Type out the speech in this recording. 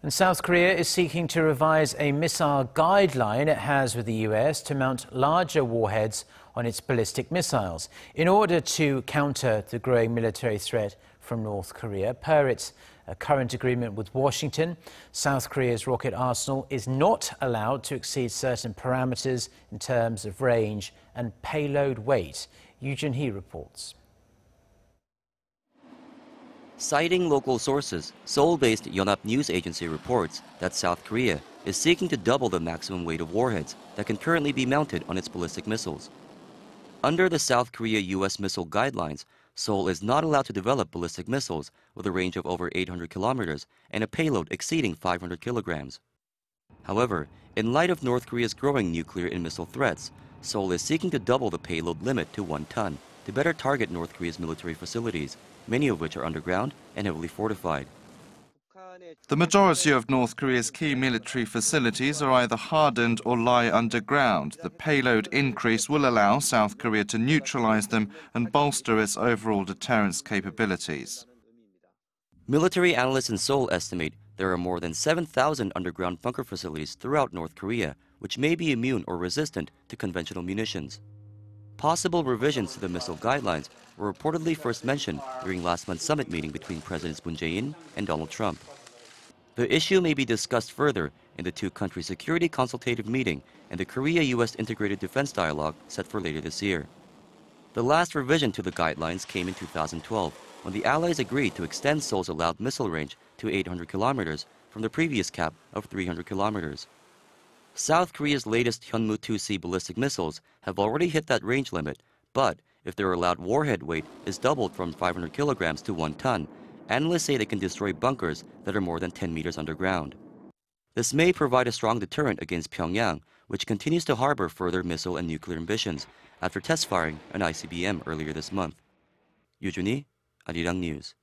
And South Korea is seeking to revise a missile guideline it has with the U.S. to mount larger warheads on its ballistic missiles in order to counter the growing military threat from North Korea. Per its current agreement with Washington, South Korea's rocket arsenal is not allowed to exceed certain parameters in terms of range and payload weight. Joonhee reports. Citing local sources, Seoul-based Yonhap News Agency reports that South Korea is seeking to double the maximum weight of warheads that can currently be mounted on its ballistic missiles. Under the South Korea-U.S. missile guidelines, Seoul is not allowed to develop ballistic missiles with a range of over 800 kilometers and a payload exceeding 500 kilograms. However, in light of North Korea's growing nuclear and missile threats, Seoul is seeking to double the payload limit to 1 ton to better target North Korea's military facilities, many of which are underground and heavily fortified. The majority of North Korea's key military facilities are either hardened or lie underground. The payload increase will allow South Korea to neutralize them and bolster its overall deterrence capabilities. Military analysts in Seoul estimate there are more than 7,000 underground bunker facilities throughout North Korea, which may be immune or resistant to conventional munitions. Possible revisions to the missile guidelines were reportedly first mentioned during last month's summit meeting between Presidents Moon Jae-in and Donald Trump. The issue may be discussed further in the two-country security consultative meeting and the Korea-U.S. integrated defense dialogue set for later this year. The last revision to the guidelines came in 2012, when the Allies agreed to extend Seoul's allowed missile range to 800 kilometers from the previous cap of 300 kilometers. South Korea's latest Hyunmoo 2C ballistic missiles have already hit that range limit, but if their allowed warhead weight is doubled from 500 kilograms to 1 ton, analysts say they can destroy bunkers that are more than 10 meters underground. This may provide a strong deterrent against Pyongyang, which continues to harbor further missile and nuclear ambitions after test firing an ICBM earlier this month. Joonhee, Arirang News.